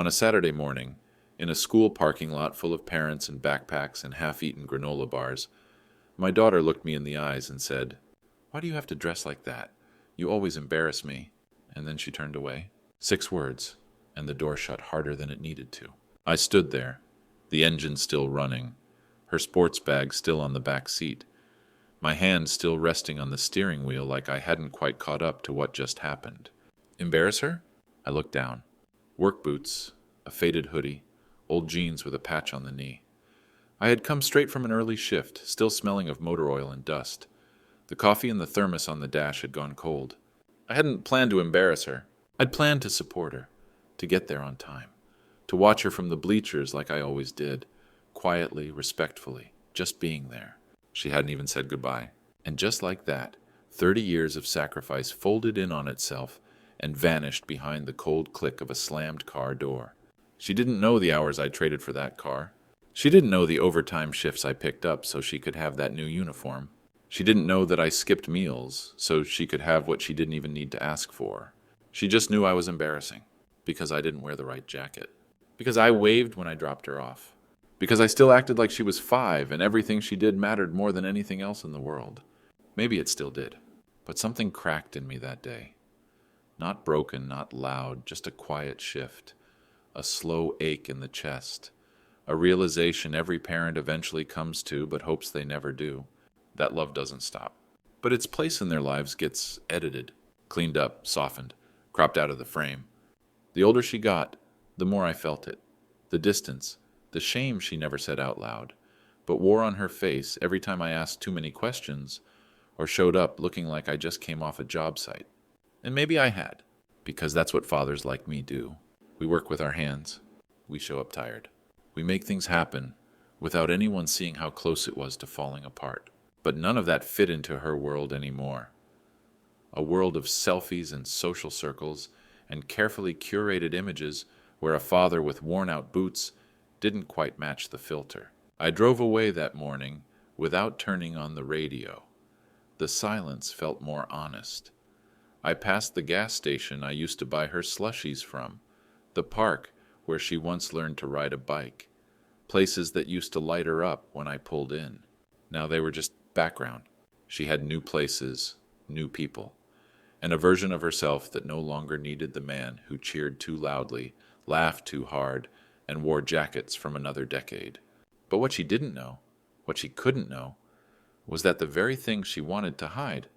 On a Saturday morning, in a school parking lot full of parents and backpacks and half-eaten granola bars, my daughter looked me in the eyes and said, "Why do you have to dress like that? You always embarrass me." And then she turned away. 6 words, and the door shut harder than it needed to. I stood there, the engine still running, her sports bag still on the back seat, my hand still resting on the steering wheel like I hadn't quite caught up to what just happened. Embarrass her? I looked down. Work boots, a faded hoodie, old jeans with a patch on the knee. I had come straight from an early shift, still smelling of motor oil and dust. The coffee in the thermos on the dash had gone cold. I hadn't planned to embarrass her. I'd planned to support her, to get there on time, to watch her from the bleachers like I always did, quietly, respectfully, just being there. She hadn't even said goodbye. And just like that, 30 years of sacrifice folded in on itself and vanished behind the cold click of a slammed car door. She didn't know the hours I traded for that car. She didn't know the overtime shifts I picked up so she could have that new uniform. She didn't know that I skipped meals so she could have what she didn't even need to ask for. She just knew I was embarrassing because I didn't wear the right jacket, because I waved when I dropped her off, because I still acted like she was 5 and everything she did mattered more than anything else in the world. Maybe it still did, but something cracked in me that day. Not broken, not loud, just a quiet shift, a slow ache in the chest, a realization every parent eventually comes to but hopes they never do, that love doesn't stop. But its place in their lives gets edited, cleaned up, softened, cropped out of the frame. The older she got, the more I felt it. The distance, the shame she never said out loud, but wore on her face every time I asked too many questions or showed up looking like I just came off a job site. And maybe I had, because that's what fathers like me do. We work with our hands. We show up tired. We make things happen without anyone seeing how close it was to falling apart. But none of that fit into her world anymore. A world of selfies and social circles and carefully curated images where a father with worn-out boots didn't quite match the filter. I drove away that morning without turning on the radio. The silence felt more honest. I passed the gas station I used to buy her slushies from, the park where she once learned to ride a bike, places that used to light her up when I pulled in. Now they were just background. She had new places, new people, and a version of herself that no longer needed the man who cheered too loudly, laughed too hard, and wore jackets from another decade. But what she didn't know, what she couldn't know, was that the very things she wanted to hide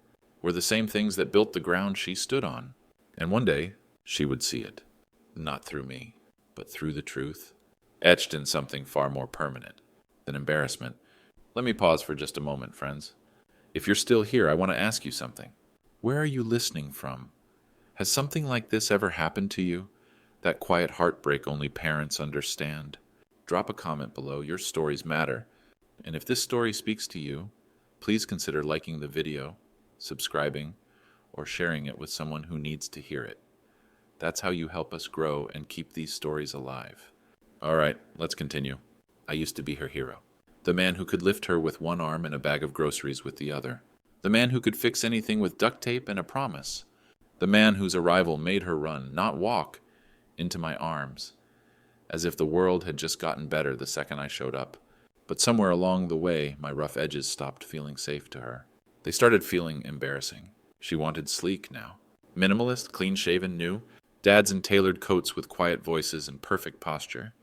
were the same things that built the ground she stood on. And one day, she would see it. Not through me, but through the truth, etched in something far more permanent than embarrassment. Let me pause for just a moment, friends. If you're still here, I want to ask you something. Where are you listening from? Has something like this ever happened to you? That quiet heartbreak only parents understand? Drop a comment below. Your stories matter. And if this story speaks to you, please consider liking the video, subscribing, or sharing it with someone who needs to hear it. That's how you help us grow and keep these stories alive. All right, let's continue. I used to be her hero. The man who could lift her with one arm and a bag of groceries with the other. The man who could fix anything with duct tape and a promise. The man whose arrival made her run, not walk, into my arms, as if the world had just gotten better the second I showed up. But somewhere along the way, my rough edges stopped feeling safe to her. They started feeling embarrassing. She wanted sleek now. Minimalist, clean-shaven, new. Dads in tailored coats with quiet voices and perfect posture.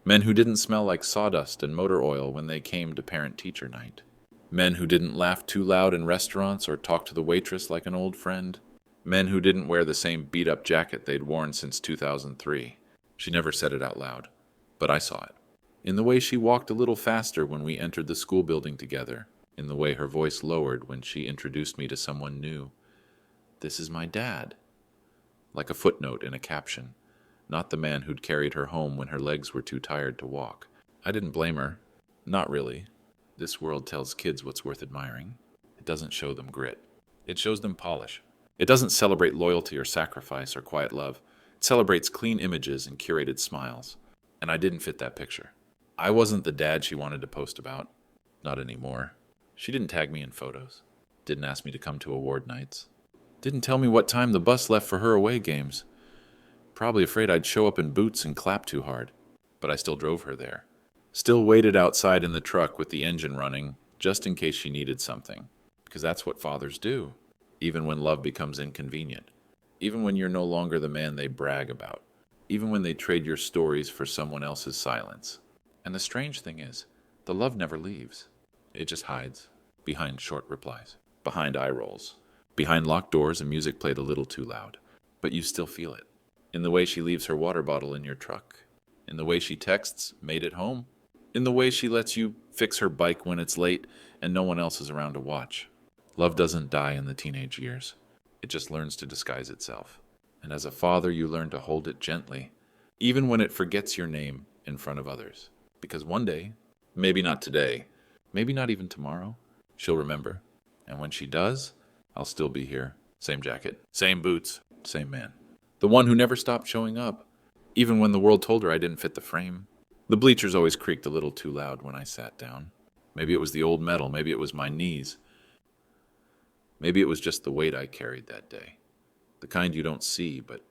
Men who didn't smell like sawdust and motor oil when they came to parent-teacher night. Men who didn't laugh too loud in restaurants or talk to the waitress like an old friend. Men who didn't wear the same beat-up jacket they'd worn since 2003. She never said it out loud, but I saw it. In the way she walked a little faster when we entered the school building together. In the way her voice lowered when she introduced me to someone new. "This is my dad." Like a footnote in a caption. Not the man who'd carried her home when her legs were too tired to walk. I didn't blame her. Not really. This world tells kids what's worth admiring. It doesn't show them grit. It shows them polish. It doesn't celebrate loyalty or sacrifice or quiet love. It celebrates clean images and curated smiles. And I didn't fit that picture. I wasn't the dad she wanted to post about. Not anymore. She didn't tag me in photos. Didn't ask me to come to award nights. Didn't tell me what time the bus left for her away games. Probably afraid I'd show up in boots and clap too hard. But I still drove her there. Still waited outside in the truck with the engine running, just in case she needed something. Because that's what fathers do, even when love becomes inconvenient. Even when you're no longer the man they brag about. Even when they trade your stories for someone else's silence. And the strange thing is, the love never leaves. It just hides, behind short replies, behind eye rolls, behind locked doors and music played a little too loud. But you still feel it. In the way she leaves her water bottle in your truck. In the way she texts, "Made it home." In the way she lets you fix her bike when it's late and no one else is around to watch. Love doesn't die in the teenage years. It just learns to disguise itself. And as a father, you learn to hold it gently, even when it forgets your name in front of others. Because one day, maybe not today, maybe not even tomorrow, she'll remember. And when she does, I'll still be here. Same jacket, same boots, same man. The one who never stopped showing up, even when the world told her I didn't fit the frame. The bleachers always creaked a little too loud when I sat down. Maybe it was the old metal, maybe it was my knees. Maybe it was just the weight I carried that day. The kind you don't see, but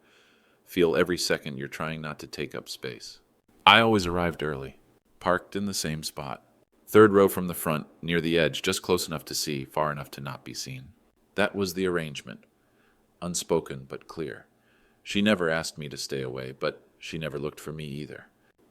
feel every second you're trying not to take up space. I always arrived early, parked in the same spot. Third row from the front, near the edge, just close enough to see, far enough to not be seen. That was the arrangement. Unspoken, but clear. She never asked me to stay away, but she never looked for me either.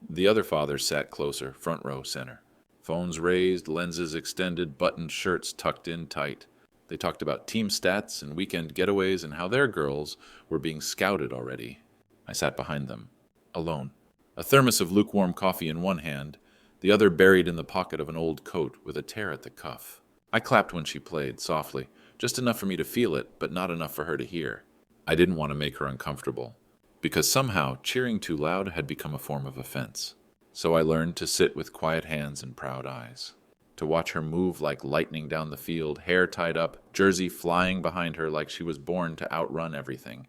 The other fathers sat closer, front row, center. Phones raised, lenses extended, buttoned shirts tucked in tight. They talked about team stats and weekend getaways and how their girls were being scouted already. I sat behind them, alone. A thermos of lukewarm coffee in one hand, the other buried in the pocket of an old coat with a tear at the cuff. I clapped when she played, softly, just enough for me to feel it, but not enough for her to hear. I didn't want to make her uncomfortable, because somehow cheering too loud had become a form of offense. So I learned to sit with quiet hands and proud eyes, to watch her move like lightning down the field, hair tied up, jersey flying behind her like she was born to outrun everything,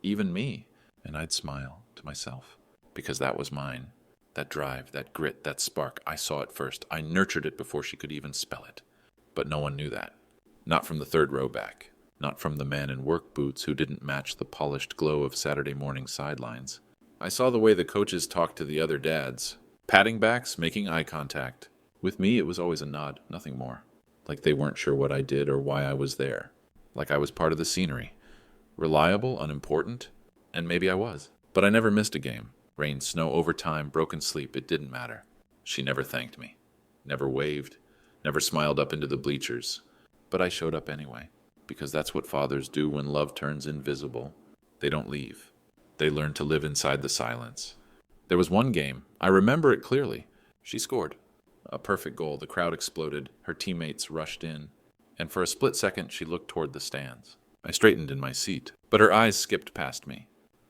even me, and I'd smile to myself, because that was mine. That drive, that grit, that spark, I saw it first. I nurtured it before she could even spell it. But no one knew that. Not from the third row back. Not from the man in work boots who didn't match the polished glow of Saturday morning sidelines. I saw the way the coaches talked to the other dads, patting backs, making eye contact. With me, it was always a nod, nothing more. Like they weren't sure what I did or why I was there. Like I was part of the scenery. Reliable, unimportant, and maybe I was. But I never missed a game. Rain, snow, overtime, broken sleep, it didn't matter. She never thanked me. Never waved. Never smiled up into the bleachers. But I showed up anyway. Because that's what fathers do when love turns invisible. They don't leave. They learn to live inside the silence. There was one game. I remember it clearly. She scored. A perfect goal. The crowd exploded. Her teammates rushed in. And for a split second, she looked toward the stands. I straightened in my seat. But her eyes skipped past me.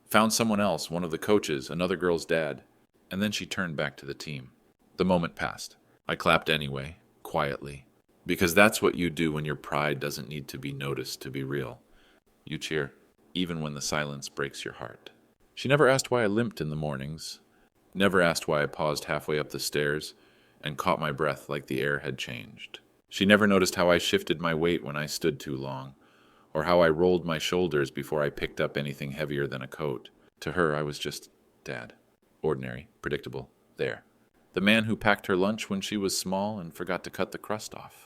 Found someone else, one of the coaches, another girl's dad. And then she turned back to the team. The moment passed. I clapped anyway, quietly. Because that's what you do when your pride doesn't need to be noticed to be real. You cheer, even when the silence breaks your heart. She never asked why I limped in the mornings, never asked why I paused halfway up the stairs and caught my breath like the air had changed. She never noticed how I shifted my weight when I stood too long, or how I rolled my shoulders before I picked up anything heavier than a coat. To her, I was just Dad. Ordinary, predictable, there. The man who packed her lunch when she was small and forgot to cut the crust off.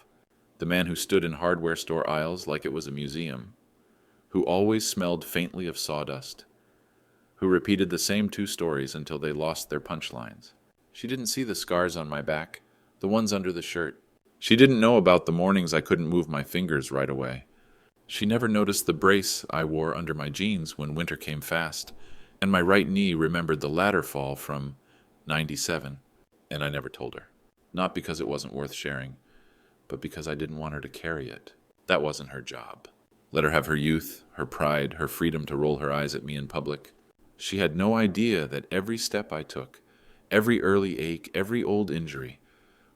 The man who stood in hardware store aisles like it was a museum. Who always smelled faintly of sawdust. Who repeated the same two stories until they lost their punchlines. She didn't see the scars on my back, the ones under the shirt. She didn't know about the mornings I couldn't move my fingers right away. She never noticed the brace I wore under my jeans when winter came fast, and my right knee remembered the ladder fall from 97, and I never told her. Not because it wasn't worth sharing, but because I didn't want her to carry it. That wasn't her job. Let her have her youth, her pride, her freedom to roll her eyes at me in public. She had no idea that every step I took, every early ache, every old injury,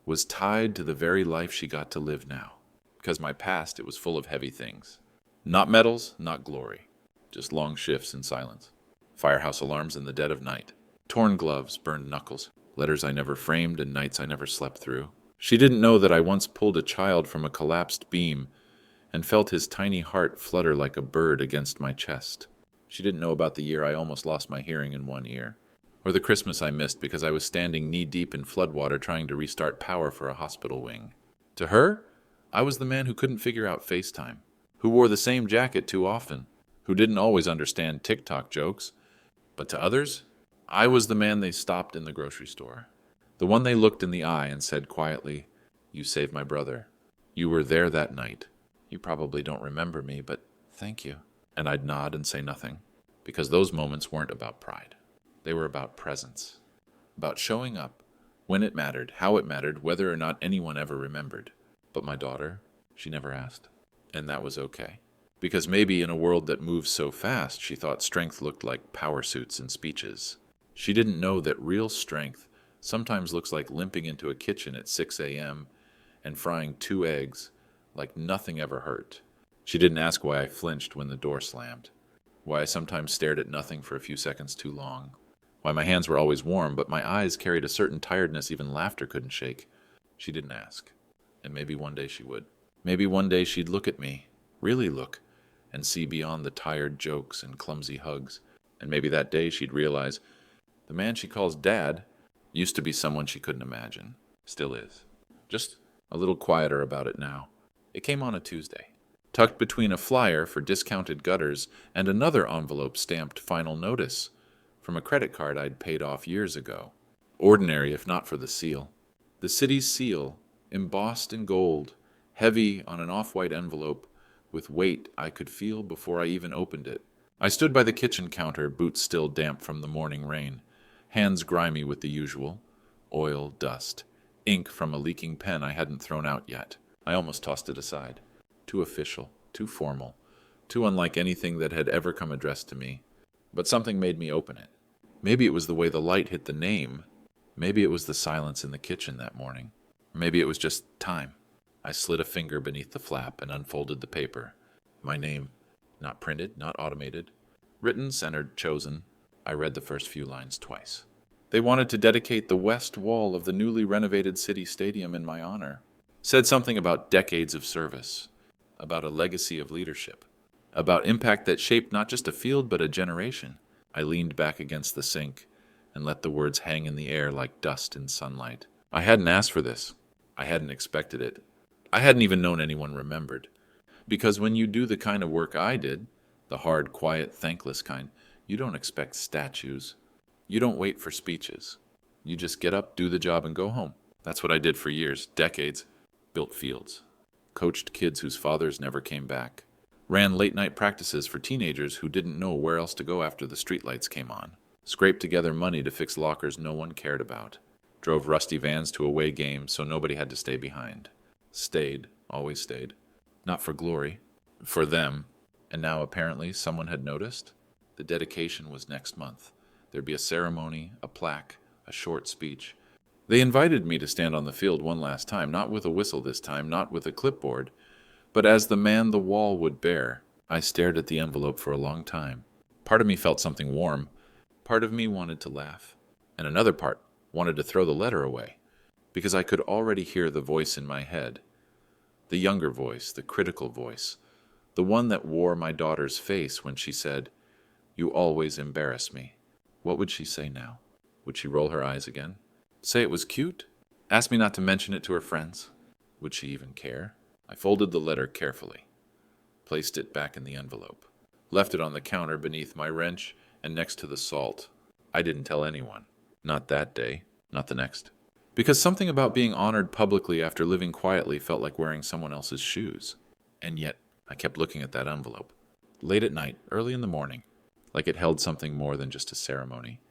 was tied to the very life she got to live now. Because my past, it was full of heavy things. Not medals, not glory. Just long shifts in silence. Firehouse alarms in the dead of night. Torn gloves, burned knuckles. Letters I never framed and nights I never slept through. She didn't know that I once pulled a child from a collapsed beam and felt his tiny heart flutter like a bird against my chest. She didn't know about the year I almost lost my hearing in one ear, or the Christmas I missed because I was standing knee-deep in floodwater trying to restart power for a hospital wing. To her, I was the man who couldn't figure out FaceTime, who wore the same jacket too often, who didn't always understand TikTok jokes. But to others, I was the man they stopped in the grocery store, the one they looked in the eye and said quietly, "You saved my brother. You were there that night. You probably don't remember me, but thank you." And I'd nod and say nothing, because those moments weren't about pride. They were about presence, about showing up when it mattered, how it mattered, whether or not anyone ever remembered. But my daughter, she never asked. And that was okay. Because maybe in a world that moves so fast, she thought strength looked like power suits and speeches. She didn't know that real strength sometimes looks like limping into a kitchen at 6 a.m. and frying 2 eggs like nothing ever hurt. She didn't ask why I flinched when the door slammed, why I sometimes stared at nothing for a few seconds too long, why my hands were always warm, but my eyes carried a certain tiredness even laughter couldn't shake. She didn't ask. And maybe one day she would. Maybe one day she'd look at me, really look, and see beyond the tired jokes and clumsy hugs. And maybe that day she'd realize the man she calls Dad used to be someone she couldn't imagine. Still is. Just a little quieter about it now. It came on a Tuesday, tucked between a flyer for discounted gutters and another envelope stamped final notice from a credit card I'd paid off years ago. Ordinary if not for the seal. The city's seal, embossed in gold, heavy on an off-white envelope, with weight I could feel before I even opened it. I stood by the kitchen counter, boots still damp from the morning rain, hands grimy with the usual, oil, dust, ink from a leaking pen I hadn't thrown out yet. I almost tossed it aside. Too official, too formal, too unlike anything that had ever come addressed to me. But something made me open it. Maybe it was the way the light hit the name. Maybe it was the silence in the kitchen that morning. Or maybe it was just time. I slid a finger beneath the flap and unfolded the paper. My name, not printed, not automated. Written, centered, chosen. I read the first few lines twice. They wanted to dedicate the west wall of the newly renovated city stadium in my honor. Said something about decades of service, about a legacy of leadership, about impact that shaped not just a field but a generation. I leaned back against the sink and let the words hang in the air like dust in sunlight. I hadn't asked for this. I hadn't expected it. I hadn't even known anyone remembered. Because when you do the kind of work I did, the hard, quiet, thankless kind, you don't expect statues. You don't wait for speeches. You just get up, do the job, and go home. That's what I did for years, decades. Built fields. Coached kids whose fathers never came back. Ran late-night practices for teenagers who didn't know where else to go after the streetlights came on. Scraped together money to fix lockers no one cared about. Drove rusty vans to away games so nobody had to stay behind. Stayed, always stayed. Not for glory, for them. And now apparently someone had noticed. The dedication was next month. There'd be a ceremony, a plaque, a short speech. They invited me to stand on the field one last time, not with a whistle this time, not with a clipboard, but as the man the wall would bear. I stared at the envelope for a long time. Part of me felt something warm. Part of me wanted to laugh. And another part wanted to throw the letter away, because I could already hear the voice in my head. The younger voice, the critical voice, the one that wore my daughter's face when she said, "You always embarrass me." What would she say now? Would she roll her eyes again? Say it was cute? Ask me not to mention it to her friends? Would she even care? I folded the letter carefully, placed it back in the envelope, left it on the counter beneath my wrench and next to the salt. I didn't tell anyone. Not that day, not the next. Because something about being honored publicly after living quietly felt like wearing someone else's shoes. And yet, I kept looking at that envelope. Late at night, early in the morning, like it held something more than just a ceremony.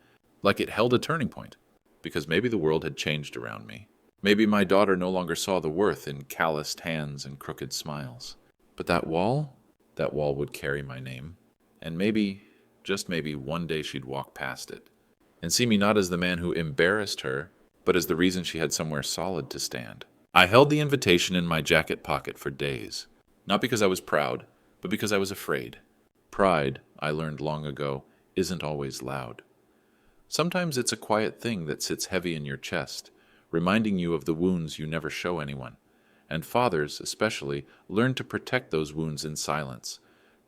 Like it held a turning point. Because maybe the world had changed around me. Maybe my daughter no longer saw the worth in calloused hands and crooked smiles. But that wall would carry my name. And maybe, just maybe, one day she'd walk past it and see me not as the man who embarrassed her, but as the reason she had somewhere solid to stand. I held the invitation in my jacket pocket for days. Not because I was proud, but because I was afraid. Pride, I learned long ago, isn't always loud. Sometimes it's a quiet thing that sits heavy in your chest, reminding you of the wounds you never show anyone. And fathers, especially, learn to protect those wounds in silence,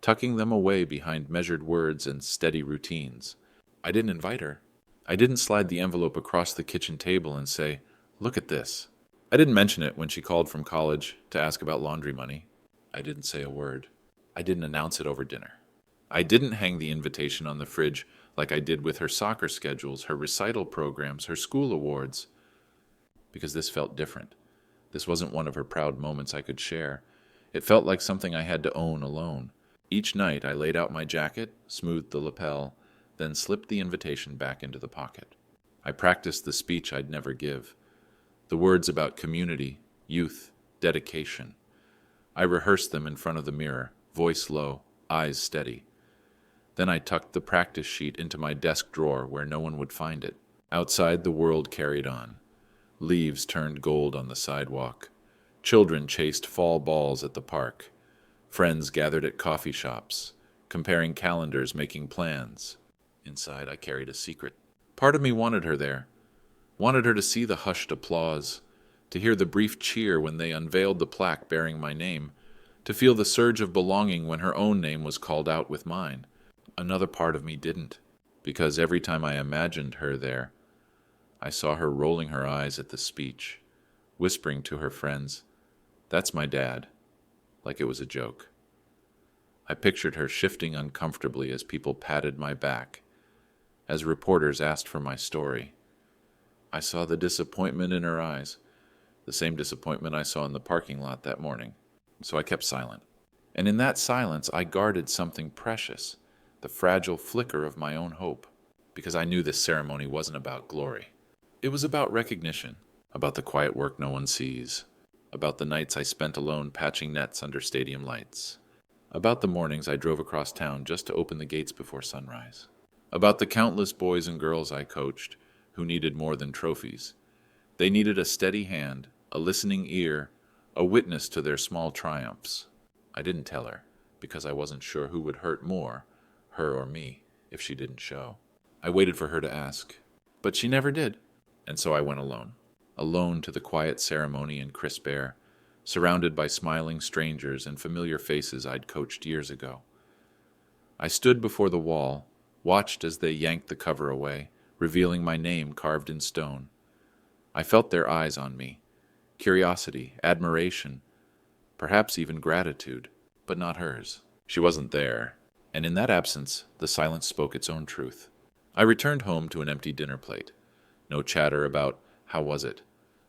tucking them away behind measured words and steady routines. I didn't invite her. I didn't slide the envelope across the kitchen table and say, "Look at this." I didn't mention it when she called from college to ask about laundry money. I didn't say a word. I didn't announce it over dinner. I didn't hang the invitation on the fridge like I did with her soccer schedules, her recital programs, her school awards, because this felt different. This wasn't one of her proud moments I could share. It felt like something I had to own alone. Each night I laid out my jacket, smoothed the lapel, then slipped the invitation back into the pocket. I practiced the speech I'd never give, the words about community, youth, dedication. I rehearsed them in front of the mirror, voice low, eyes steady. Then I tucked the practice sheet into my desk drawer where no one would find it. Outside, the world carried on. Leaves turned gold on the sidewalk. Children chased fall balls at the park. Friends gathered at coffee shops, comparing calendars, making plans. Inside, I carried a secret. Part of me wanted her there, wanted her to see the hushed applause, to hear the brief cheer when they unveiled the plaque bearing my name, to feel the surge of belonging when her own name was called out with mine. Another part of me didn't, because every time I imagined her there, I saw her rolling her eyes at the speech, whispering to her friends, "That's my dad," like it was a joke. I pictured her shifting uncomfortably as people patted my back, as reporters asked for my story. I saw the disappointment in her eyes, the same disappointment I saw in the parking lot that morning. So I kept silent. And in that silence, I guarded something precious, the fragile flicker of my own hope, because I knew this ceremony wasn't about glory. It was about recognition, about the quiet work no one sees, about the nights I spent alone patching nets under stadium lights, about the mornings I drove across town just to open the gates before sunrise, about the countless boys and girls I coached who needed more than trophies. They needed a steady hand, a listening ear, a witness to their small triumphs. I didn't tell her, because I wasn't sure who would hurt more, her or me, if she didn't show. I waited for her to ask, but she never did, and so I went alone to the quiet ceremony in crisp air, surrounded by smiling strangers and familiar faces I'd coached years ago. I stood before the wall, watched as they yanked the cover away, revealing my name carved in stone. I felt their eyes on me, curiosity, admiration, perhaps even gratitude, but not hers. She wasn't there, and in that absence, the silence spoke its own truth. I returned home to an empty dinner plate. No chatter about how was it,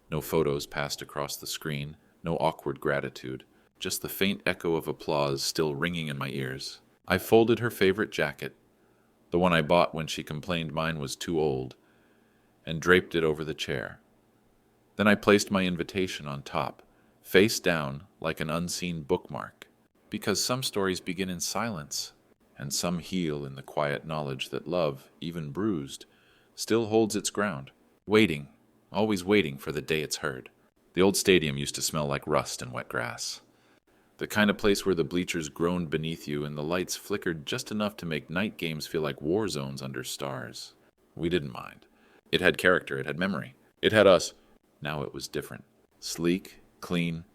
no photos passed across the screen, no awkward gratitude, just the faint echo of applause still ringing in my ears. I folded her favorite jacket, the one I bought when she complained mine was too old, and draped it over the chair. Then I placed my invitation on top, face down like an unseen bookmark, because some stories begin in silence, and some heal in the quiet knowledge that love, even bruised, still holds its ground, waiting, always waiting for the day it's heard. The old stadium used to smell like rust and wet grass. The kind of place where the bleachers groaned beneath you and the lights flickered just enough to make night games feel like war zones under stars. We didn't mind. It had character, it had memory. It had us. Now it was different. Sleek, clean,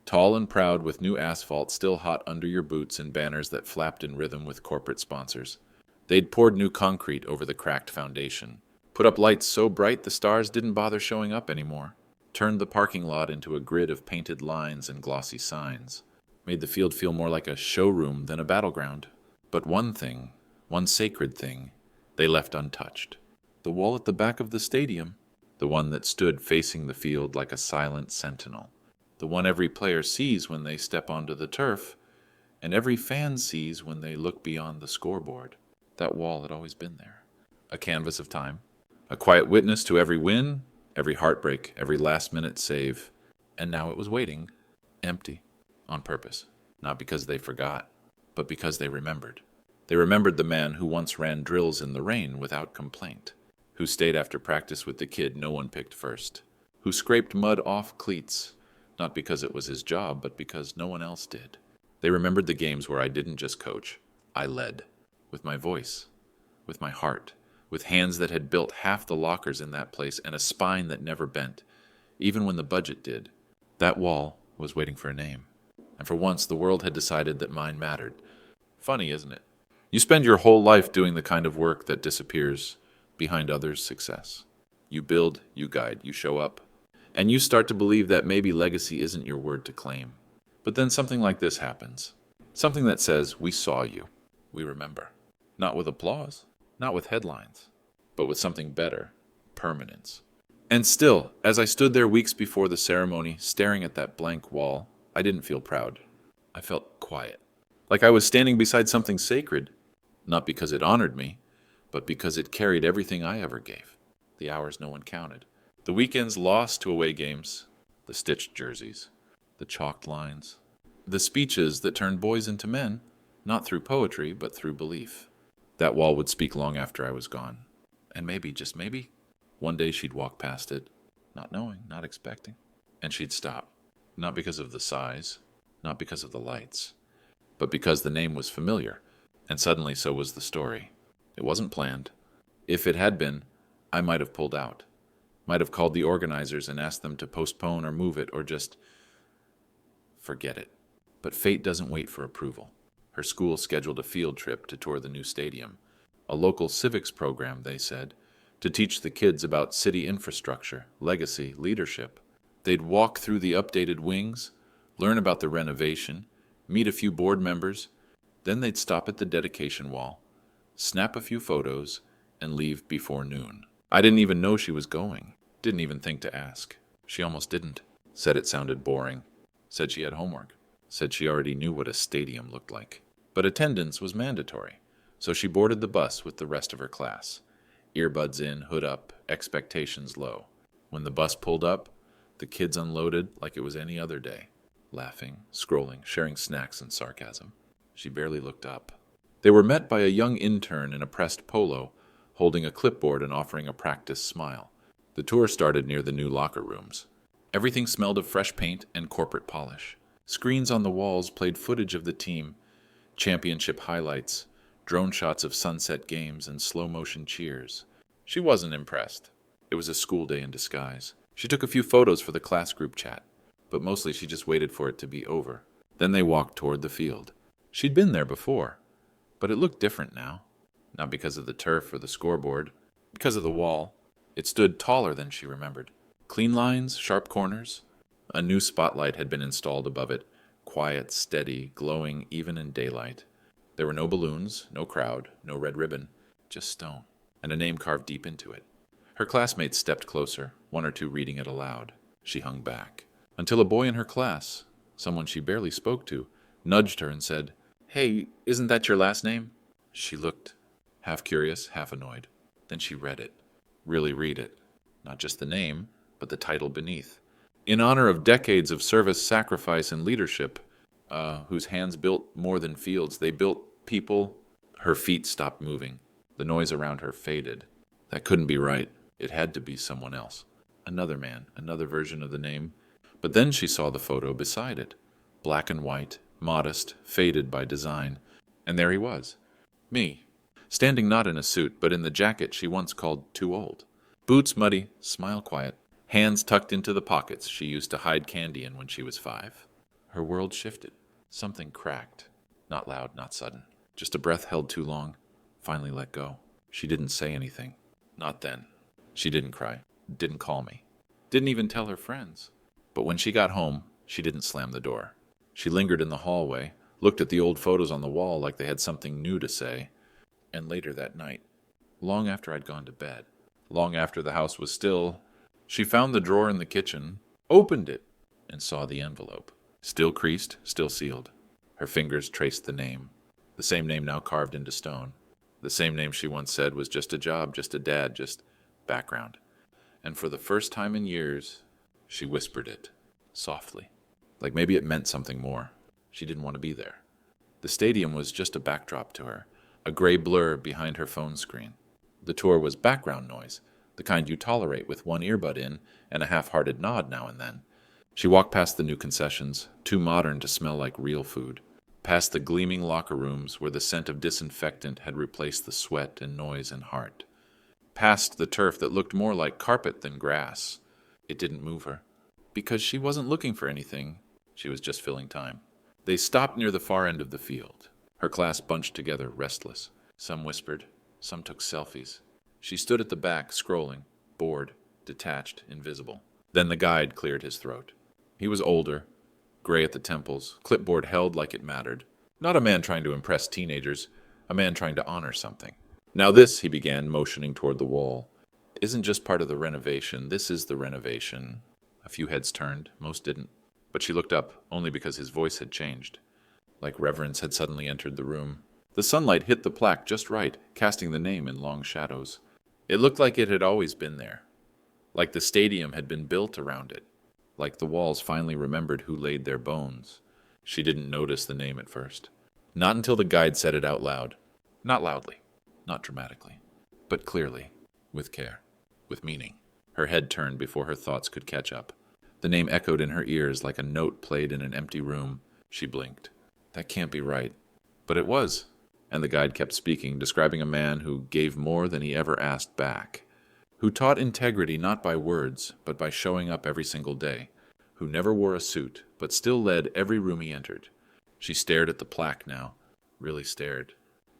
tall and proud with new asphalt still hot under your boots and banners that flapped in rhythm with corporate sponsors. They'd poured new concrete over the cracked foundation, put up lights so bright the stars didn't bother showing up anymore, turned the parking lot into a grid of painted lines and glossy signs, made the field feel more like a showroom than a battleground. But one thing, one sacred thing, they left untouched. The wall at the back of the stadium, the one that stood facing the field like a silent sentinel, the one every player sees when they step onto the turf, and every fan sees when they look beyond the scoreboard. That wall had always been there, a canvas of time, a quiet witness to every win, every heartbreak, every last-minute save. And now it was waiting, empty, on purpose, not because they forgot, but because they remembered. They remembered the man who once ran drills in the rain without complaint, who stayed after practice with the kid no one picked first, who scraped mud off cleats, not because it was his job, but because no one else did. They remembered the games where I didn't just coach, I led, with my voice, with my heart, with hands that had built half the lockers in that place and a spine that never bent, even when the budget did. That wall was waiting for a name, and for once the world had decided that mine mattered. Funny, isn't it? You spend your whole life doing the kind of work that disappears behind others' success. You build, you guide, you show up, and you start to believe that maybe legacy isn't your word to claim. But then something like this happens. Something that says, we saw you, we remember. Not with applause, not with headlines, but with something better, permanence. And still, as I stood there weeks before the ceremony, staring at that blank wall, I didn't feel proud. I felt quiet. Like I was standing beside something sacred, not because it honored me, but because it carried everything I ever gave. The hours no one counted. The weekends lost to away games, the stitched jerseys, the chalked lines, the speeches that turned boys into men, not through poetry, but through belief. That wall would speak long after I was gone. And maybe, just maybe, one day she'd walk past it, not knowing, not expecting, and she'd stop. Not because of the size, not because of the lights, but because the name was familiar, and suddenly so was the story. It wasn't planned. If it had been, I might have pulled out, might have called the organizers and asked them to postpone or move it or just forget it. But fate doesn't wait for approval. Her school scheduled a field trip to tour the new stadium, a local civics program, they said, to teach the kids about city infrastructure, legacy, leadership. They'd walk through the updated wings, learn about the renovation, meet a few board members, then they'd stop at the dedication wall, snap a few photos, and leave before noon. I didn't even know she was going. Didn't even think to ask. She almost didn't. Said it sounded boring. Said she had homework. Said she already knew what a stadium looked like. But attendance was mandatory, so she boarded the bus with the rest of her class. Earbuds in, hood up, expectations low. When the bus pulled up, the kids unloaded like it was any other day, laughing, scrolling, sharing snacks and sarcasm. She barely looked up. They were met by a young intern in a pressed polo, holding a clipboard and offering a practice smile. The tour started near the new locker rooms. Everything smelled of fresh paint and corporate polish. Screens on the walls played footage of the team, championship highlights, drone shots of sunset games, and slow-motion cheers. She wasn't impressed. It was a school day in disguise. She took a few photos for the class group chat, but mostly she just waited for it to be over. Then they walked toward the field. She'd been there before, but it looked different now. Not because of the turf or the scoreboard, because of the wall. It stood taller than she remembered. Clean lines, sharp corners. A new spotlight had been installed above it, quiet, steady, glowing even in daylight. There were no balloons, no crowd, no red ribbon, just stone, and a name carved deep into it. Her classmates stepped closer, one or two reading it aloud. She hung back, until a boy in her class, someone she barely spoke to, nudged her and said, "Hey, isn't that your last name?" She looked, half curious, half annoyed. Then she read it. Really read it. Not just the name, but the title beneath. In honor of decades of service, sacrifice, and leadership, whose hands built more than fields, they built people. Her feet stopped moving. The noise around her faded. That couldn't be right. It had to be someone else. Another man, another version of the name. But then she saw the photo beside it. Black and white, modest, faded by design. And there he was. Me. Standing not in a suit, but in the jacket she once called too old. Boots muddy, smile quiet. Hands tucked into the pockets she used to hide candy in when she was 5. Her world shifted. Something cracked. Not loud, not sudden. Just a breath held too long. Finally let go. She didn't say anything. Not then. She didn't cry. Didn't call me. Didn't even tell her friends. But when she got home, she didn't slam the door. She lingered in the hallway, looked at the old photos on the wall like they had something new to say. And later that night, long after I'd gone to bed, long after the house was still, she found the drawer in the kitchen, opened it, and saw the envelope. Still creased, still sealed. Her fingers traced the name. The same name now carved into stone. The same name she once said was just a job, just a dad, just background. And for the first time in years, she whispered it, softly. Like maybe it meant something more. She didn't want to be there. The stadium was just a backdrop to her, a gray blur behind her phone screen. The tour was background noise, the kind you tolerate with one earbud in and a half-hearted nod now and then. She walked past the new concessions, too modern to smell like real food, past the gleaming locker rooms where the scent of disinfectant had replaced the sweat and noise and heart, past the turf that looked more like carpet than grass. It didn't move her, because she wasn't looking for anything. She was just filling time. They stopped near the far end of the field. Her class bunched together, restless. Some whispered, some took selfies. She stood at the back, scrolling, bored, detached, invisible. Then the guide cleared his throat. He was older, gray at the temples, clipboard held like it mattered. Not a man trying to impress teenagers, a man trying to honor something. Now this, he began, motioning toward the wall, isn't just part of the renovation. This is the renovation. A few heads turned, most didn't. But she looked up, only because his voice had changed. Like reverence had suddenly entered the room. The sunlight hit the plaque just right, casting the name in long shadows. It looked like it had always been there. Like the stadium had been built around it. Like the walls finally remembered who laid their bones. She didn't notice the name at first. Not until the guide said it out loud. Not loudly, not dramatically, but clearly, with care, with meaning. Her head turned before her thoughts could catch up. The name echoed in her ears like a note played in an empty room. She blinked. That can't be right. But it was. And the guide kept speaking, describing a man who gave more than he ever asked back, who taught integrity not by words, but by showing up every single day, who never wore a suit, but still led every room he entered. She stared at the plaque now, really stared.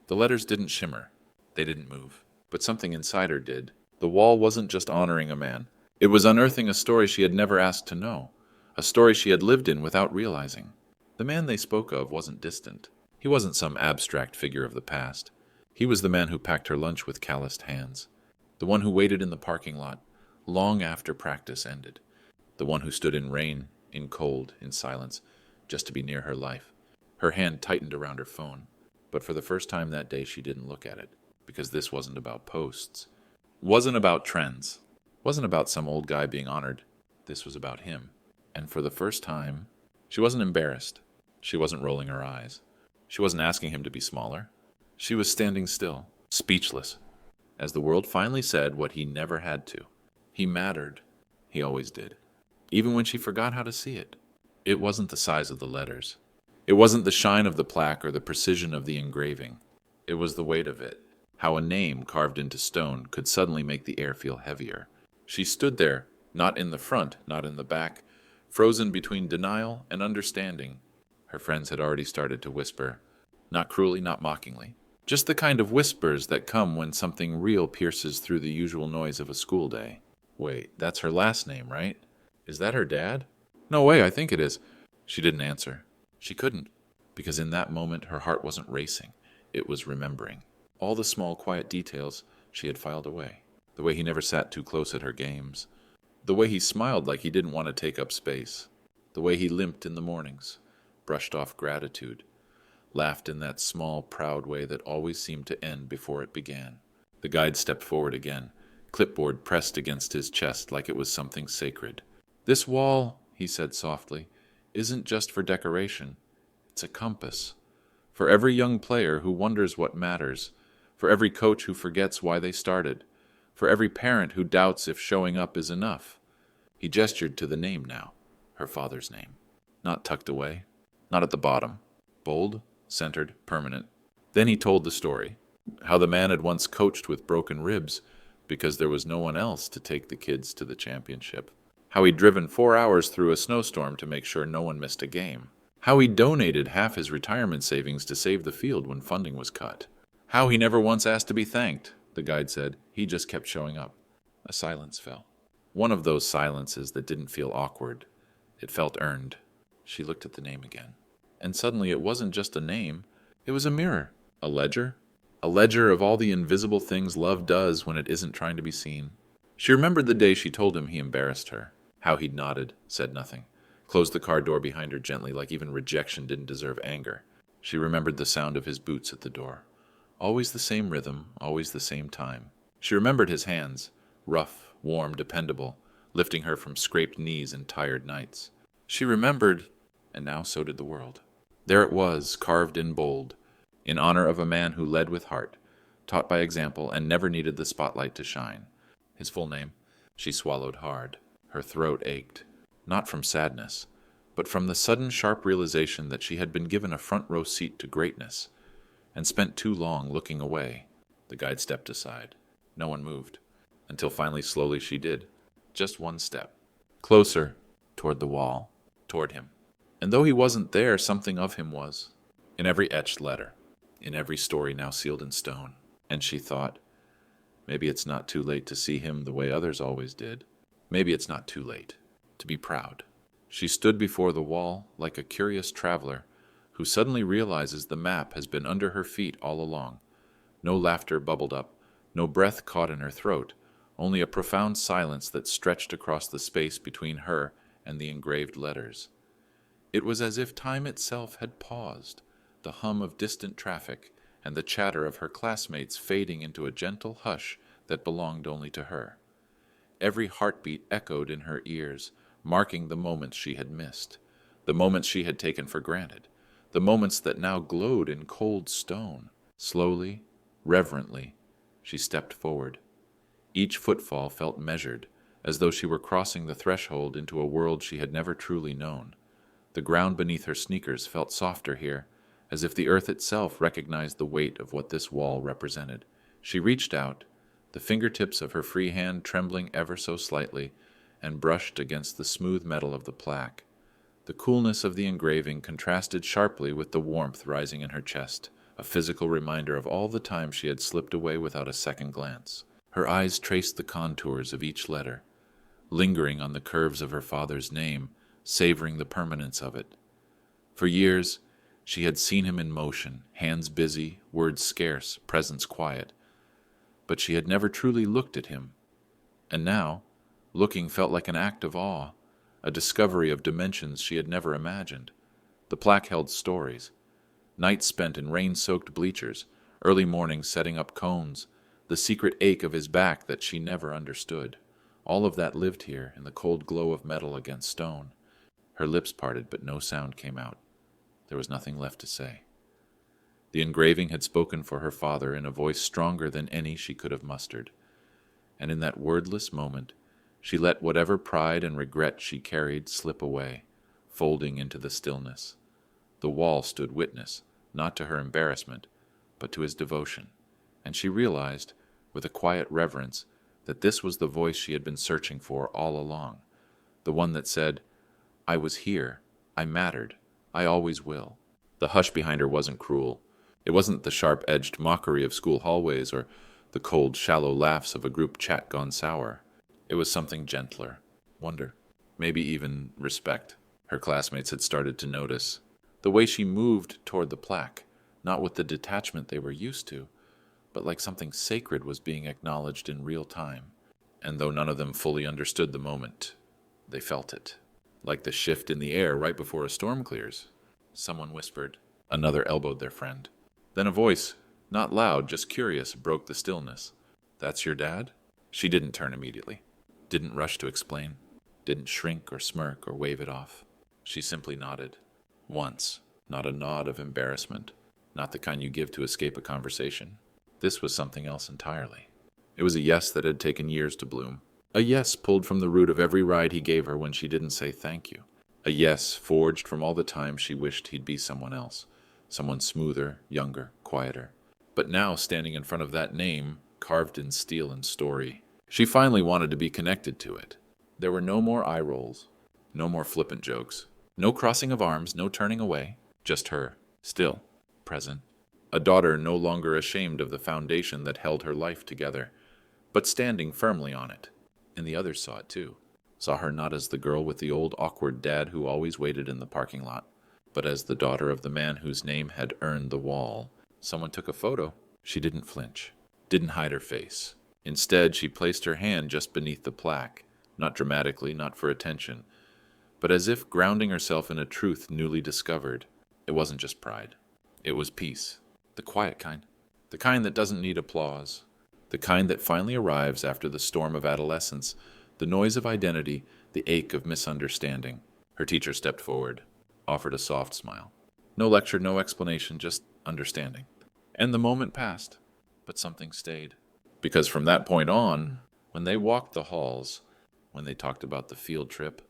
The letters didn't shimmer. They didn't move. But something inside her did. The wall wasn't just honoring a man. It was unearthing a story she had never asked to know, a story she had lived in without realizing. The man they spoke of wasn't distant. He wasn't some abstract figure of the past. He was the man who packed her lunch with calloused hands, the one who waited in the parking lot long after practice ended, the one who stood in rain, in cold, in silence, just to be near her life. Her hand tightened around her phone, but for the first time that day she didn't look at it, because this wasn't about posts, wasn't about trends, wasn't about some old guy being honored. This was about him. And for the first time, she wasn't embarrassed. She wasn't rolling her eyes. She wasn't asking him to be smaller. She was standing still, speechless, as the world finally said what he never had to. He mattered. He always did. Even when she forgot how to see it. It wasn't the size of the letters. It wasn't the shine of the plaque or the precision of the engraving. It was the weight of it. How a name carved into stone could suddenly make the air feel heavier. She stood there, not in the front, not in the back, frozen between denial and understanding. Her friends had already started to whisper, not cruelly, not mockingly, just the kind of whispers that come when something real pierces through the usual noise of a school day. Wait, that's her last name, right? Is that her dad? No way, I think it is. She didn't answer. She couldn't, because in that moment her heart wasn't racing. It was remembering. All the small, quiet details she had filed away. The way he never sat too close at her games. The way he smiled like he didn't want to take up space. The way he limped in the mornings, brushed off gratitude, laughed in that small, proud way that always seemed to end before it began. The guide stepped forward again, clipboard pressed against his chest like it was something sacred. This wall, he said softly, isn't just for decoration. It's a compass. For every young player who wonders what matters, for every coach who forgets why they started, for every parent who doubts if showing up is enough. He gestured to the name now, her father's name. Not tucked away, not at the bottom. Bold, centered, permanent. Then he told the story, how the man had once coached with broken ribs because there was no one else to take the kids to the championship. How he'd driven 4 hours through a snowstorm to make sure no one missed a game. How he donated half his retirement savings to save the field when funding was cut. How he never once asked to be thanked, the guide said. He just kept showing up. A silence fell. One of those silences that didn't feel awkward. It felt earned. She looked at the name again. And suddenly it wasn't just a name. It was a mirror. A ledger. A ledger of all the invisible things love does when it isn't trying to be seen. She remembered the day she told him he embarrassed her. How he'd nodded, said nothing. Closed the car door behind her gently, like even rejection didn't deserve anger. She remembered the sound of his boots at the door. Always the same rhythm, always the same time. She remembered his hands, rough, warm, dependable, lifting her from scraped knees and tired nights. She remembered, and now so did the world. There it was, carved in bold, in honor of a man who led with heart, taught by example, and never needed the spotlight to shine. His full name. She swallowed hard. Her throat ached. Not from sadness, but from the sudden sharp realization that she had been given a front row seat to greatness, and spent too long looking away. The guide stepped aside. No one moved, until finally slowly she did. Just one step. Closer, toward the wall, toward him. And though he wasn't there, something of him was. In every etched letter, in every story now sealed in stone. And she thought, maybe it's not too late to see him the way others always did. Maybe it's not too late to be proud. She stood before the wall like a curious traveler who suddenly realizes the map has been under her feet all along. No laughter bubbled up, no breath caught in her throat, only a profound silence that stretched across the space between her and the engraved letters. It was as if time itself had paused, the hum of distant traffic and the chatter of her classmates fading into a gentle hush that belonged only to her. Every heartbeat echoed in her ears, marking the moments she had missed, the moments she had taken for granted, the moments that now glowed in cold stone. Slowly, reverently, she stepped forward. Each footfall felt measured, as though she were crossing the threshold into a world she had never truly known. The ground beneath her sneakers felt softer here, as if the earth itself recognized the weight of what this wall represented. She reached out, the fingertips of her free hand trembling ever so slightly, and brushed against the smooth metal of the plaque. The coolness of the engraving contrasted sharply with the warmth rising in her chest, a physical reminder of all the time she had slipped away without a second glance. Her eyes traced the contours of each letter, lingering on the curves of her father's name, savoring the permanence of it. For years, she had seen him in motion, hands busy, words scarce, presence quiet. But she had never truly looked at him. And now, looking felt like an act of awe, a discovery of dimensions she had never imagined. The plaque held stories. Nights spent in rain-soaked bleachers, early mornings setting up cones, the secret ache of his back that she never understood. All of that lived here in the cold glow of metal against stone. Her lips parted, but no sound came out. There was nothing left to say. The engraving had spoken for her father in a voice stronger than any she could have mustered. And in that wordless moment, she let whatever pride and regret she carried slip away, folding into the stillness. The wall stood witness, not to her embarrassment, but to his devotion, and she realized, with a quiet reverence, that this was the voice she had been searching for all along, the one that said, "I was here, I mattered, I always will." The hush behind her wasn't cruel. It wasn't the sharp-edged mockery of school hallways or the cold, shallow laughs of a group chat gone sour. It was something gentler, wonder, maybe even respect. Her classmates had started to notice. The way she moved toward the plaque, not with the detachment they were used to, but like something sacred was being acknowledged in real time. And though none of them fully understood the moment, they felt it. Like the shift in the air right before a storm clears. Someone whispered. Another elbowed their friend. Then a voice, not loud, just curious, broke the stillness. "That's your dad?" She didn't turn immediately. Didn't rush to explain. Didn't shrink or smirk or wave it off. She simply nodded. Once, not a nod of embarrassment, not the kind you give to escape a conversation. This was something else entirely. It was a yes that had taken years to bloom. A yes pulled from the root of every ride he gave her when she didn't say thank you. A yes forged from all the times she wished he'd be someone else, someone smoother, younger, quieter. But now, standing in front of that name, carved in steel and story, she finally wanted to be connected to it. There were no more eye rolls, no more flippant jokes, no crossing of arms, no turning away, just her, still, present. A daughter no longer ashamed of the foundation that held her life together, but standing firmly on it. And the others saw it too. Saw her not as the girl with the old awkward dad who always waited in the parking lot, but as the daughter of the man whose name had earned the wall. Someone took a photo. She didn't flinch, didn't hide her face. Instead, she placed her hand just beneath the plaque, not dramatically, not for attention, but as if grounding herself in a truth newly discovered. It wasn't just pride. It was peace. The quiet kind. The kind that doesn't need applause. The kind that finally arrives after the storm of adolescence, the noise of identity, the ache of misunderstanding. Her teacher stepped forward, offered a soft smile. No lecture, no explanation, just understanding. And the moment passed, but something stayed. Because from that point on, when they walked the halls, when they talked about the field trip,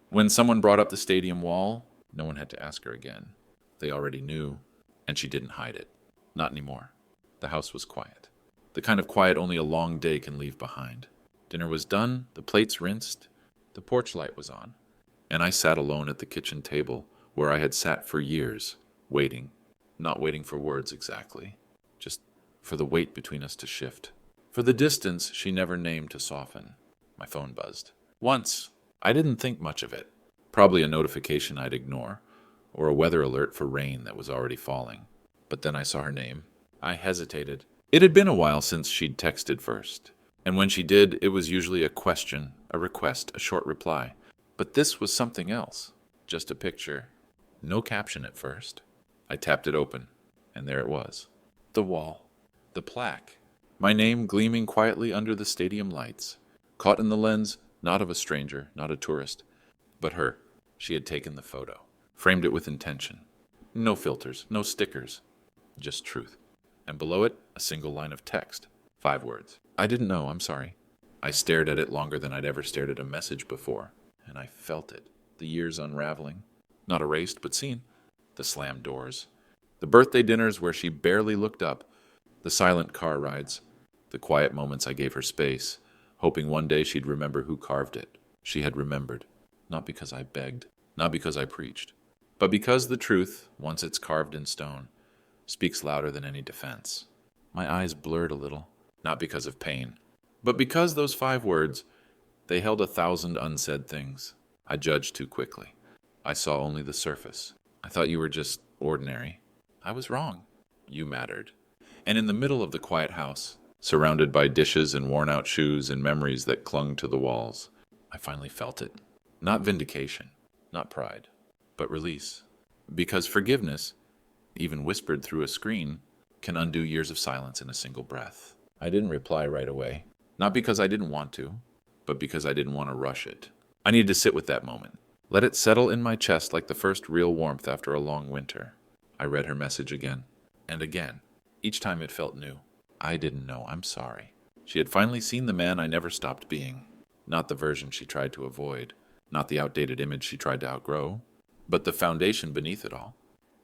when someone brought up the stadium wall, no one had to ask her again. They already knew, and she didn't hide it. Not anymore. The house was quiet. The kind of quiet only a long day can leave behind. Dinner was done, the plates rinsed, the porch light was on, and I sat alone at the kitchen table where I had sat for years, waiting. not waiting for words exactly, just for the weight between us to shift. For the distance she never named to soften. My phone buzzed. Once. I didn't think much of it. Probably a notification I'd ignore, or a weather alert for rain that was already falling. But then I saw her name. I hesitated. It had been a while since she'd texted first, and when she did, it was usually a question, a request, a short reply. But this was something else. Just a picture. No caption at first. I tapped it open, and there it was. The wall. The plaque. My name gleaming quietly under the stadium lights. Caught in the lens, not of a stranger, not a tourist, but her. She had taken the photo. Framed it with intention. No filters, no stickers. Just truth. And below it, a single line of text. 5 words. I didn't know, I'm sorry. I stared at it longer than I'd ever stared at a message before, and I felt it. The years unraveling. Not erased, but seen. The slammed doors. The birthday dinners where she barely looked up. The silent car rides. The quiet moments I gave her space, hoping one day she'd remember who carved it. She had remembered. Not because I begged, not because I preached, but because the truth, once it's carved in stone, speaks louder than any defense. My eyes blurred a little, not because of pain, but because those 5 words, they held 1,000 unsaid things. I judged too quickly. I saw only the surface. I thought you were just ordinary. I was wrong. You mattered. And in the middle of the quiet house, surrounded by dishes and worn-out shoes and memories that clung to the walls, I finally felt it. Not vindication, not pride, but release. Because forgiveness, even whispered through a screen, can undo years of silence in a single breath. I didn't reply right away. Not because I didn't want to, but because I didn't want to rush it. I needed to sit with that moment. Let it settle in my chest like the first real warmth after a long winter. I read her message again, and again. Each time it felt new. I didn't know, I'm sorry. She had finally seen the man I never stopped being. Not the version she tried to avoid. Not the outdated image she tried to outgrow, but the foundation beneath it all.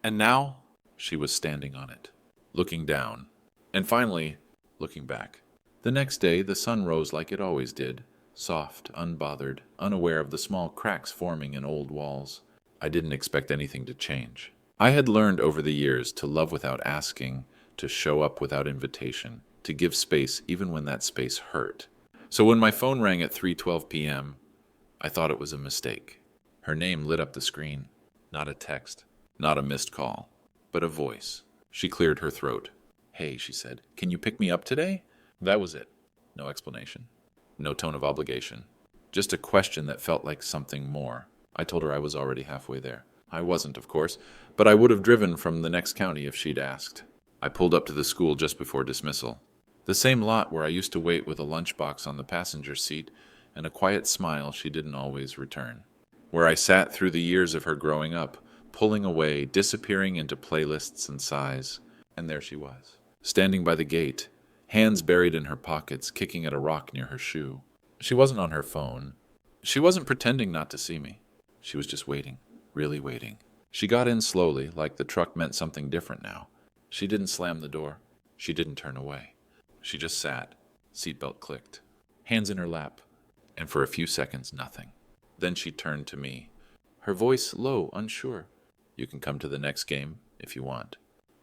And now, she was standing on it, looking down, and finally, looking back. The next day, the sun rose like it always did, soft, unbothered, unaware of the small cracks forming in old walls. I didn't expect anything to change. I had learned over the years to love without asking, to show up without invitation, to give space even when that space hurt. So when my phone rang at 3:12 p.m., I thought it was a mistake. Her name lit up the screen. Not a text, not a missed call, but a voice. She cleared her throat. Hey, she said, can you pick me up today? That was it. No explanation. No tone of obligation. Just a question that felt like something more. I told her I was already halfway there. I wasn't, of course, but I would have driven from the next county if she'd asked. I pulled up to the school just before dismissal. The same lot where I used to wait with a lunchbox on the passenger seat and a quiet smile she didn't always return. Where I sat through the years of her growing up, pulling away, disappearing into playlists and sighs. And there she was, standing by the gate, hands buried in her pockets, kicking at a rock near her shoe. She wasn't on her phone. She wasn't pretending not to see me. She was just waiting, really waiting. She got in slowly, like the truck meant something different now. She didn't slam the door. She didn't turn away. She just sat. Seatbelt clicked. Hands in her lap. And for a few seconds, nothing. Then she turned to me. Her voice low, unsure. You can come to the next game if you want.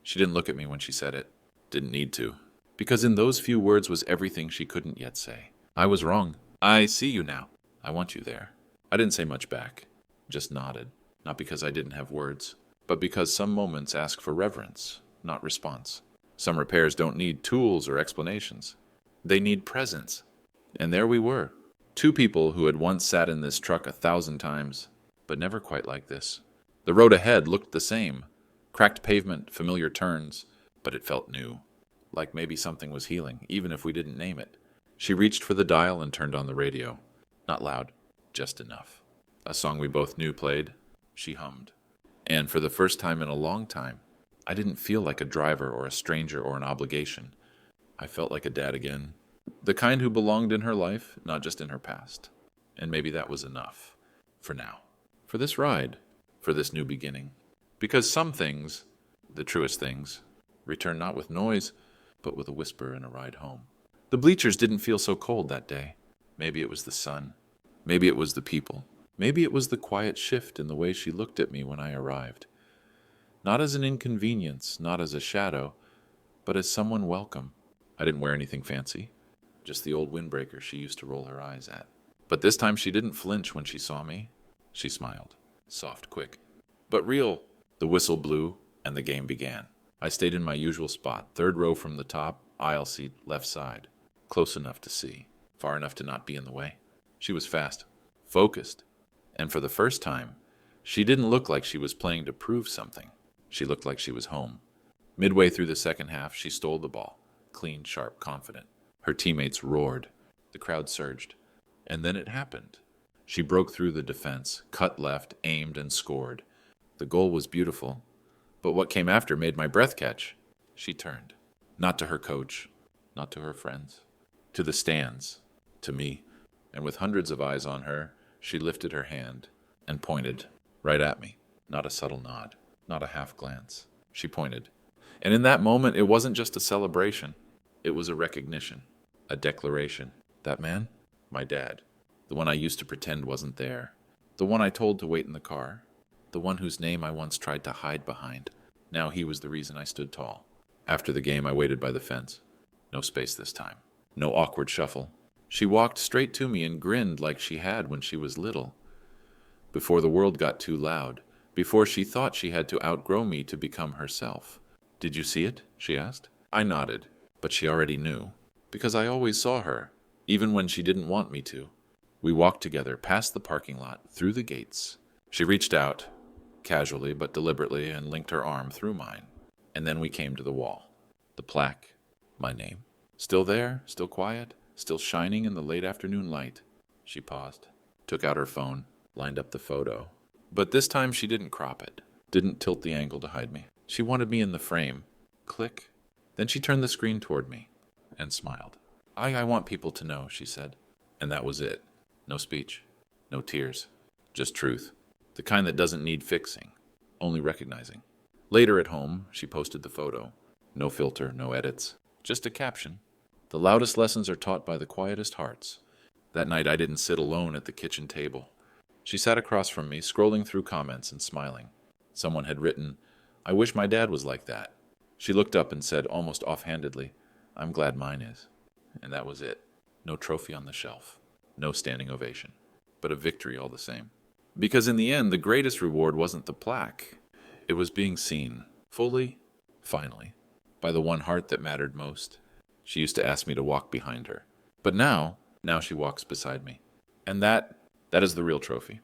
She didn't look at me when she said it. Didn't need to. Because in those few words was everything she couldn't yet say. I was wrong. I see you now. I want you there. I didn't say much back. Just nodded. Not because I didn't have words, but because some moments ask for reverence, not response. Some repairs don't need tools or explanations. They need presence. And there we were. 2 people who had once sat in this truck 1,000 times, but never quite like this. The road ahead looked the same. Cracked pavement, familiar turns, but it felt new. Like maybe something was healing, even if we didn't name it. She reached for the dial and turned on the radio. Not loud, just enough. A song we both knew played. She hummed. And for the first time in a long time, I didn't feel like a driver or a stranger or an obligation. I felt like a dad again. The kind who belonged in her life, not just in her past. And maybe that was enough. For now. For this ride. For this new beginning. Because some things, the truest things, return not with noise, but with a whisper and a ride home. The bleachers didn't feel so cold that day. Maybe it was the sun. Maybe it was the people. Maybe it was the quiet shift in the way she looked at me when I arrived. Not as an inconvenience, not as a shadow, but as someone welcome. I didn't wear anything fancy, just the old windbreaker she used to roll her eyes at. But this time she didn't flinch when she saw me. She smiled, soft, quick, but real. The whistle blew, and the game began. I stayed in my usual spot, third row from the top, aisle seat, left side, close enough to see, far enough to not be in the way. She was fast, focused, and for the first time, she didn't look like she was playing to prove something. She looked like she was home. Midway through the second half, she stole the ball, clean, sharp, confident. Her teammates roared. The crowd surged. And then it happened. She broke through the defense, cut left, aimed, and scored. The goal was beautiful, but what came after made my breath catch. She turned, not to her coach, not to her friends, to the stands, to me, and with hundreds of eyes on her, she lifted her hand and pointed right at me. Not a subtle nod, not a half glance. She pointed. And in that moment, it wasn't just a celebration. It was a recognition, a declaration. That man? My dad. The one I used to pretend wasn't there. The one I told to wait in the car. The one whose name I once tried to hide behind. Now he was the reason I stood tall. After the game, I waited by the fence. No space this time. No awkward shuffle. She walked straight to me and grinned like she had when she was little. Before the world got too loud. Before she thought she had to outgrow me to become herself. Did you see it? She asked. I nodded, but she already knew. Because I always saw her, even when she didn't want me to. We walked together past the parking lot, through the gates. She reached out, casually but deliberately, and linked her arm through mine. And then we came to the wall. The plaque, my name. Still there, still quiet, still shining in the late afternoon light. She paused, took out her phone, lined up the photo. But this time she didn't crop it, didn't tilt the angle to hide me. She wanted me in the frame. Click. Then she turned the screen toward me and smiled. I want people to know, she said. And that was it. No speech, no tears, just truth. The kind that doesn't need fixing, only recognizing. Later at home, she posted the photo. No filter, no edits, just a caption. The loudest lessons are taught by the quietest hearts. That night I didn't sit alone at the kitchen table. She sat across from me, scrolling through comments and smiling. Someone had written, I wish my dad was like that. She looked up and said, almost offhandedly, I'm glad mine is. And that was it. No trophy on the shelf. No standing ovation. But a victory all the same. Because in the end, the greatest reward wasn't the plaque. It was being seen, fully, finally, by the one heart that mattered most. She used to ask me to walk behind her. But now she walks beside me. And that is the real trophy.